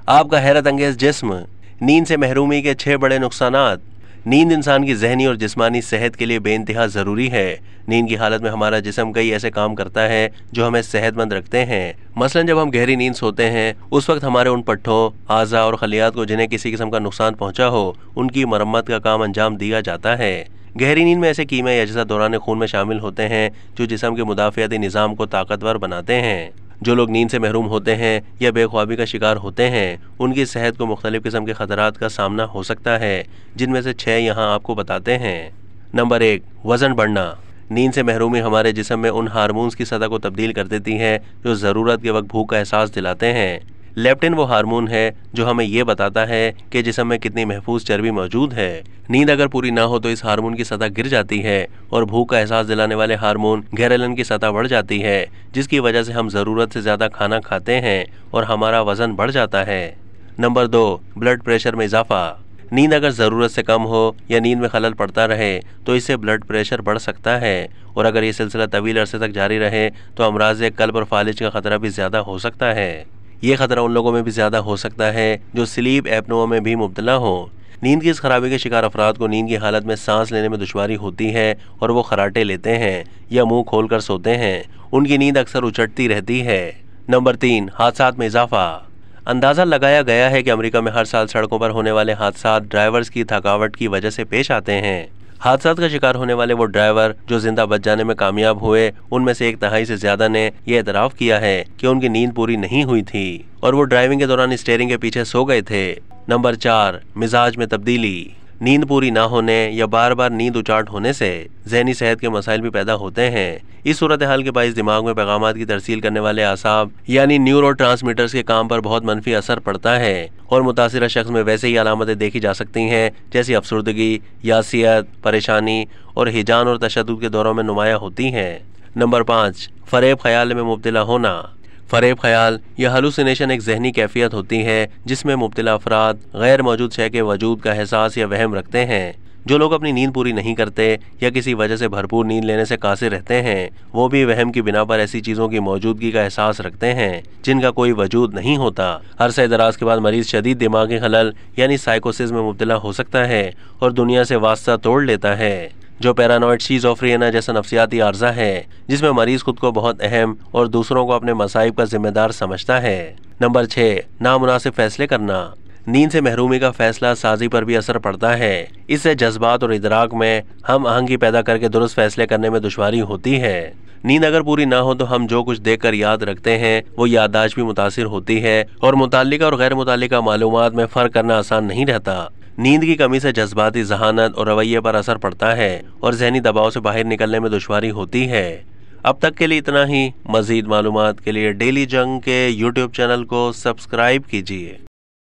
आपका हैरत अंगेज जिस्म। नींद से महरूमी के 6 बड़े नुकसानात। नींद इंसान की जहनी और जिस्मानी सेहत के लिए बेइंतहा ज़रूरी है। नींद की हालत में हमारा जिस्म कई ऐसे काम करता है जो हमें सेहतमंद रखते हैं। मसलन जब हम गहरी नींद सोते हैं उस वक्त हमारे उन पट्ठों, आज़ा और खलियात को जिन्हें किसी किस्म का नुकसान पहुंचा हो, उनकी मरम्मत का काम अंजाम दिया जाता है। गहरी नींद में ऐसे कीमियाई अज्जा दौरान खून में शामिल होते हैं जो जिस्म के मुदाफ़ियाती निज़ाम को ताकतवर बनाते हैं। जो लोग नींद से महरूम होते हैं या बेख्वाबी का शिकार होते हैं, उनकी सेहत को मुख्तलिफ किस्म के खतरात का सामना हो सकता है, जिनमें से 6 यहाँ आपको बताते हैं। नंबर 1, वज़न बढ़ना। नींद से महरूमी हमारे जिस्म में उन हार्मोन्स की सतह को तब्दील कर देती है जो ज़रूरत के वक्त भूख का एहसास दिलाते हैं। लेप्टिन वो हार्मोन है जो हमें ये बताता है कि जिस्म में कितनी महफूज चर्बी मौजूद है। नींद अगर पूरी ना हो तो इस हार्मोन की सतह गिर जाती है और भूख का एहसास दिलाने वाले हार्मोन घरेलन की सतह बढ़ जाती है, जिसकी वजह से हम ज़रूरत से ज़्यादा खाना खाते हैं और हमारा वज़न बढ़ जाता है। नंबर 2, ब्लड प्रेशर में इजाफा। नींद अगर ज़रूरत से कम हो या नींद में खलल पड़ता रहे तो इससे ब्लड प्रेशर बढ़ सकता है, और अगर ये सिलसिला तवील अरसे तक जारी रहे तो अमराज़ क़ल्ब और फालिज का खतरा भी ज़्यादा हो सकता है। ये खतरा उन लोगों में भी ज़्यादा हो सकता है जो स्लीप एपनोआ में भी मुब्तला हो। नींद की इस खराबी के शिकार अफराद को नींद की हालत में सांस लेने में दुश्वारी होती है और वो खराटे लेते हैं या मुंह खोल कर सोते हैं। उनकी नींद अक्सर उचटती रहती है। नंबर 3, हादसात में इजाफा। अंदाज़ा लगाया गया है कि अमेरिका में हर साल सड़कों पर होने वाले हादसात ड्राइवर्स की थकावट की वजह से पेश आते हैं। हादसात का शिकार होने वाले वो ड्राइवर जो जिंदा बच जाने में कामयाब हुए, उनमें से 1/3 से ज्यादा ने यह एतराफ़ किया है कि उनकी नींद पूरी नहीं हुई थी और वो ड्राइविंग के दौरान स्टीयरिंग के पीछे सो गए थे। नंबर 4, मिजाज में तब्दीली। नींद पूरी ना होने या बार बार नींद उचाट होने से ज़हनी सेहत के मसाइल भी पैदा होते हैं। इस सूरत हाल के बाइस दिमाग में पैगामात की तरसील करने वाले आसाब यानी न्यूरोट्रांसमीटर्स के काम पर बहुत मनफी असर पड़ता है और मुतासिरा शख्स में वैसे ही अलामतें देखी जा सकती हैं जैसी अफसरदगी, यासियत, परेशानी और हिजान और तशद्दुद के दौरों में नुमाया होती हैं। नंबर 5, फ़रेब ख्याल में मुब्तला होना। फ़रेब ख्याल या हलुसिनेशन एक जहनी कैफियत होती है जिसमें मुब्तला अफराद गैर मौजूद शय के वजूद का एहसास या वहम रखते हैं। जो लोग अपनी नींद पूरी नहीं करते या किसी वजह से भरपूर नींद लेने से कासिर रहते हैं, वो भी वहम की बिना पर ऐसी चीज़ों की मौजूदगी का एहसास रखते हैं जिनका कोई वजूद नहीं होता। अरसे दराज के बाद मरीज शदीद दिमागी खलल यानी साइकोसिस में मुब्तला हो सकता है और दुनिया से वास्ता तोड़ लेता है, जो पैरानॉइड शिज़ोफ्रेनिया जैसा नफ्सियाती आर्जा है जिसमें मरीज खुद को बहुत अहम और दूसरों को अपने मसाइब का जिम्मेदार समझता है। नंबर 6, नामुनासिब फैसले करना। नींद से महरूमी का फैसला साजी पर भी असर पड़ता है। इससे जज्बात और इदराक में हम आहंगी पैदा करके दुरुस्त फैसले करने में दुश्वारी होती है। नींद अगर पूरी ना हो तो हम जो कुछ देखकर याद रखते हैं वो याददाश्त भी मुतासिर होती है और मुताल्लिका और गैर मुताल्लिका मालूमात में फ़र्क करना आसान नहीं रहता। नींद की कमी से जज्बाती ज़हानत और रवैये पर असर पड़ता है और जहनी दबाव से बाहर निकलने में दुश्वारी होती है। अब तक के लिए इतना ही। मज़ीद मालूमात के लिए डेली जंग के YouTube चैनल को सब्सक्राइब कीजिए।